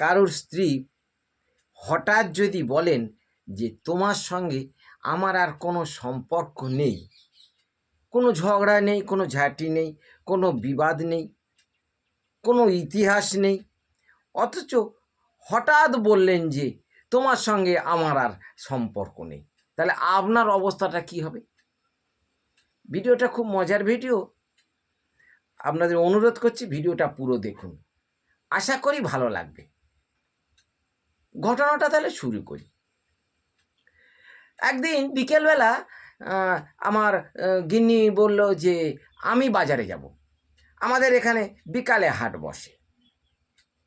কারোর স্ত্রী হঠাৎ যদি বলেন যে তোমার সঙ্গে আমার আর কোনো সম্পর্ক নেই, কোনো ঝগড়া নেই, কোনো ঝাঁটি নেই, কোনো বিবাদ নেই, কোনো ইতিহাস নেই, অথচ হঠাৎ বললেন যে তোমার সঙ্গে আমার আর সম্পর্ক নেই, তাহলে আপনার অবস্থাটা কি হবে? ভিডিওটা খুব মজার ভিডিও, আপনাদের অনুরোধ করছি ভিডিওটা পুরো দেখুন, আশা করি ভালো লাগবে। ঘটনাটা তাহলে শুরু করি। একদিন বিকেলবেলা আমার গিন্নি বলল যে আমি বাজারে যাব, আমাদের এখানে বিকালে হাট বসে।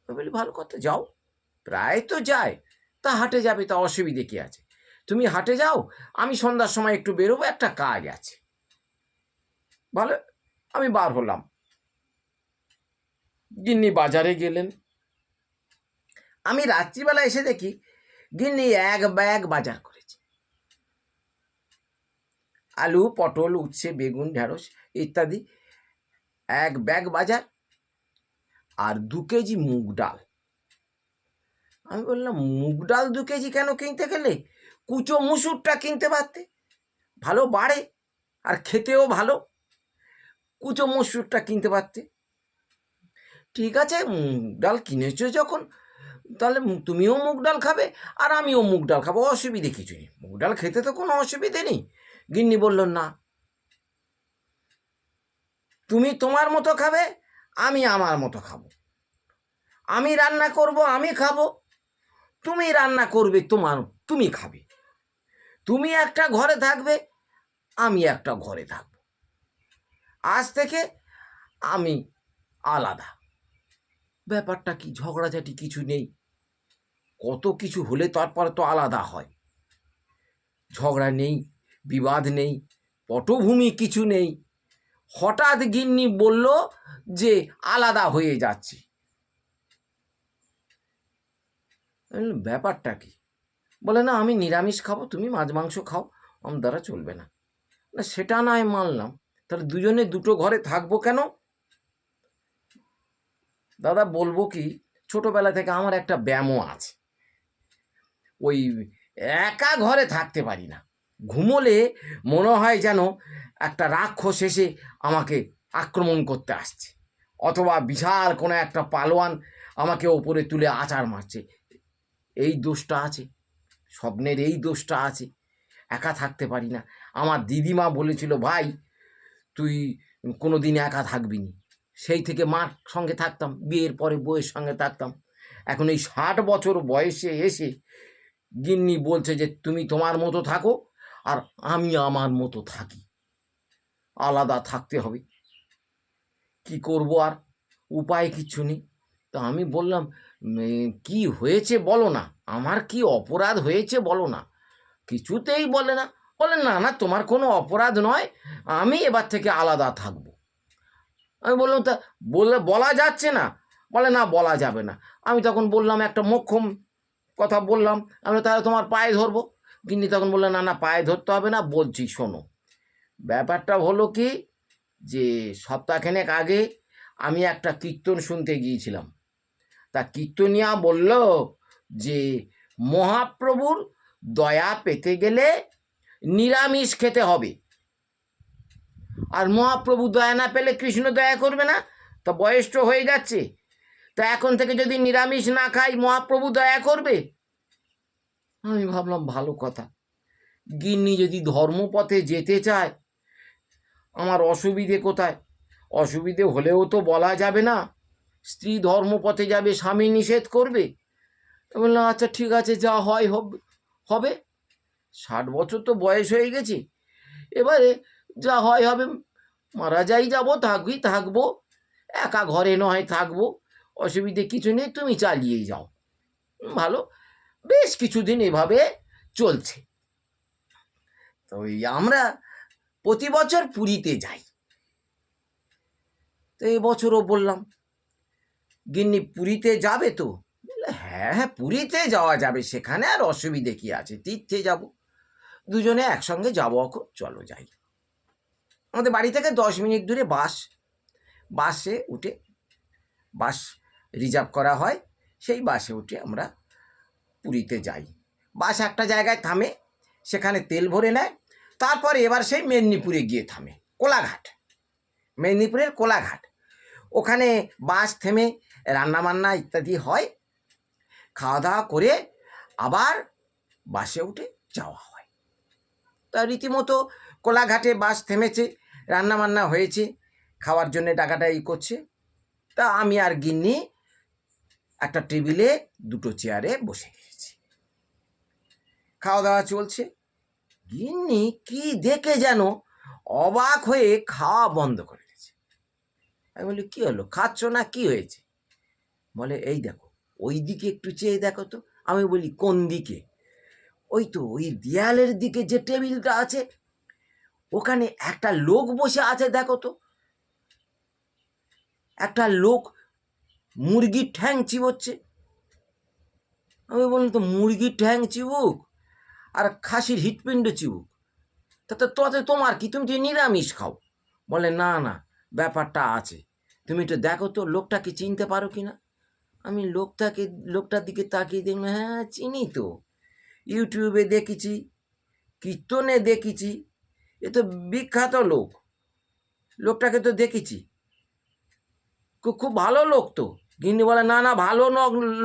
বলি ভালো কথা, যাও, প্রায় তো যায়, তা হাটে যাবে, তা অসুবিধে কী আছে, তুমি হাটে যাও, আমি সন্ধ্যার সময় একটু বেরোবো, একটা কাজ আছে। ভালো, আমি বার হলাম। গিন্নি বাজারে গেলেন। আমি রাত্রিবেলা এসে দেখি গিন্নি এক ব্যাগ বাজার করেছে। আলু, পটল, উচ্ছে, বেগুন, ঢেঁড়স ইত্যাদি এক ব্যাগ বাজার, আর 2 কেজি মুগ ডাল। আমি বললাম মুগ ডাল 2 কেজি কেন কিনতে গেলে? কুচো মুসুরটা কিনতে পারতে, ভালো বাড়ে আর খেতেও ভালো, কুচো মসুরটা কিনতে পারতে। ঠিক আছে, মুগ ডাল কিনেছো যখন, তাহলে তুমিও মুগ ডাল খাবে আর আমিও মুগ ডাল খাবো, অসুবিধে কিছু নেই, মুগ ডাল খেতে তো কোনো অসুবিধে নেই। গিন্নি বলল না, তুমি তোমার মতো খাবে, আমি আমার মতো খাবো, আমি রান্না করব আমি খাবো, তুমি রান্না করবে তুমি খাবে, তুমি একটা ঘরে থাকবে, আমি একটা ঘরে থাকবো, আজ থেকে আমি আলাদা। ব্যাপারটা কি, ঝগড়াঝাটি কিছু নেই, কত কিছু হলে তারপরে তো আলাদা হয়। ঝগড়া নেই, বিবাদ নেই, পটভূমি কিছু নেই, হঠাৎ গিন্নি বলল যে আলাদা হয়ে যাচ্ছি। ব্যাপারটা কি? বলে না, আমি নিরামিষ খাবো, তুমি মাছ মাংস খাও, আমার দ্বারা চলবে না। না সেটা নয় মানলাম, তাহলে দুজনে দুটো ঘরে থাকবো কেন? দাদা বলবো কি, ছোটবেলা থেকে আমার একটা ব্যামো আছে, ওই একা ঘরে থাকতে পারি না। ঘুমোলে মনে হয় যেন একটা রাক্ষস এসে আমাকে আক্রমণ করতে আসছে, অথবা বিশাল কোনো একটা পালোয়ান আমাকে ওপরে তুলে আছাড় মারছে। এই দোষটা আছে, স্বপ্নের এই দোষটা আছে, একা থাকতে পারি না। আমার দিদিমা বলেছিল, ভাই তুই কোনো দিন একা থাকবি নি। সেই থেকে মার সঙ্গে থাকতাম, বিয়ের পরে বউয়ের সঙ্গে থাকতাম। এখন এই 60 বছর বয়সে এসে গিন্নি বলছে যে তুমি তোমার মতো থাকো আর আমি আমার মতো থাকি, আলাদা থাকতে হবে। কি করব আর, উপায় কিচ্ছু নেই। তো আমি বললাম কি হয়েছে বলো না, আমার কি অপরাধ হয়েছে বলো না। কিছুতেই বলে না, বলে না না তোমার কোনো অপরাধ নয়, আমি এবার থেকে আলাদা থাকব। আমি বললাম তা বলা যাচ্ছে না? বলে না বলা যাবে না। আমি তখন বললাম একটা মোক্ষম কথা বললাম, আমি তাহলে তোমার পায়ে ধরবো। গিন্নি তখন বললো না না, পায়ে ধরতে হবে না, বলছি শোনো। ব্যাপারটা হলো কি, যে সপ্তাহখানেক আগে আমি একটা কীর্তন শুনতে গিয়েছিলাম। তা কীর্তনিয়া বলল যে মহাপ্রভুর দয়া পেতে গেলে নিরামিষ খেতে হবে, আর মহাপ্রভু দয়া না পেলে কৃষ্ণ দয়া করবে না। তা বয়স তো হয়ে যাচ্ছে, তা এখন থেকে যদি নিরামিষ না খাই মহাপ্রভু দয়া করবে। আমি ভাবলাম ভালো কথা, গিন্নি যদি ধর্মপথে যেতে চায় আমার অসুবিধে কোথায়? অসুবিধে হলেও তো বলা যাবে না, স্ত্রী ধর্মপথে যাবে, স্বামী নিষেধ করবে। বললাম আচ্ছা ঠিক আছে, যা হয় হবে, 60 বছর তো বয়স হয়ে গেছে, এবারে যা হয় হবে, মারা যাই যাবো, থাকবো, একা ঘরে নয় থাকবো, অসুবিধে কিছু নেই, তুমি চালিয়েই যাও। ভালো, বেশ কিছুদিন এভাবে চলছে। তো আমরা প্রতি বছর পুরীতে যাই। তো এবছরও বললাম গিন্নি পুরীতে যাবে তো? হ্যাঁ হ্যাঁ, পুরীতে যাওয়া যাবে, সেখানে আর অসুবিধে কি আছে, তীর্থে যাব, দুজনে একসঙ্গে যাবো, এখন চলো যাই। আমাদের বাড়ি থেকে 10 মিনিট দূরে বাসে উঠে, বাস রিজার্ভ করা হয়, সেই বাসে উঠে আমরা পুরীতে যাই। বাস একটা জায়গায় থামে, সেখানে তেল ভরে নেয়, তারপরে এবার সেই মেদিনীপুরে গিয়ে থামে, কোলাঘাট, মেদিনীপুরের কোলাঘাট। ওখানে বাস থেমে রান্নাবান্না ইত্যাদি হয়, খাওয়া দাওয়া করে আবার বাসে উঠে যাওয়া হয়। তা রীতিমতো কোলাঘাটে বাস থেমেছে, রান্নাবান্না হয়েছে, খাওয়ার জন্য ডাকাডাকি করছে। তা আমি আর গিন্নি একটা টেবিলে দুটো চেয়ারে বসে গিয়েছি, খাওয়া দাওয়া চলছে। গিন্নি কি দেখে যেন অবাক হয়ে খাওয়া বন্ধ করে দিয়েছে। আমি বলি, কি হলো, খাচ্ছ না, কি হয়েছে? বলে, এই দেখো, ওই দিকে একটু চেয়ে দেখো তো। আমি বলি, কোন দিকে? ওই তো ওই দেয়ালের দিকে যে টেবিলটা আছে, ওখানে একটা লোক বসে আছে, দেখো তো। একটা লোক মুরগির ঠ্যাং চিবোচ্ছে। আমি বললাম, তো মুরগির ঠ্যাং চিবুক আর খাসির হৃৎপিণ্ড চিবুক, তাতে তোমার কি, তুমি তো নিরামিষ খাও। বলে, না না, ব্যাপারটা আছে, তুমি একটু দেখো তো লোকটাকে চিনতে পারো কি না। আমি লোকটার দিকে তাকিয়ে দেখলাম, হ্যাঁ চিনি তো, ইউটিউবে দেখেছি, কীর্তনে দেখেছি, এ তো বিখ্যাত লোক, লোকটাকে তো দেখেছি, খুব ভালো লোক তো। গিন্নি বলে, না না, ভালো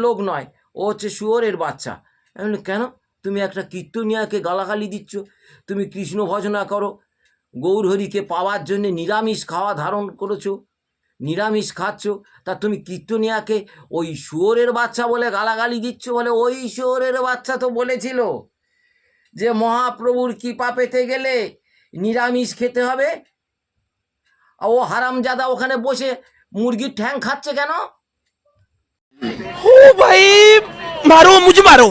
লোক নয়, ও হচ্ছে শুয়োরের বাচ্চা। আমি বলি, কেন? তুমি একটা কীর্তনিয়াকে গালাগালি দিচ্ছ, তুমি কৃষ্ণ ভজনা করো, গৌরহরিকে পাওয়ার জন্যে নিরামিষ খাওয়া ধারণ করেছো, নিরামিষ খাচ্ছ, তা তুমি কীর্তনিয়াকে ওই শুয়োরের বাচ্চা বলে গালাগালি দিচ্ছ? বলে, ওই শুয়োরের বাচ্চা তো বলেছিল যে মহাপ্রভুর কৃপা পেতে গেলে নিরামিষ খেতে হবে। ও হারামজাদা ওখানে বসে মুরগির ঠ্যাং খাচ্ছে কেন? ओ भाई मारो मुझे मारो।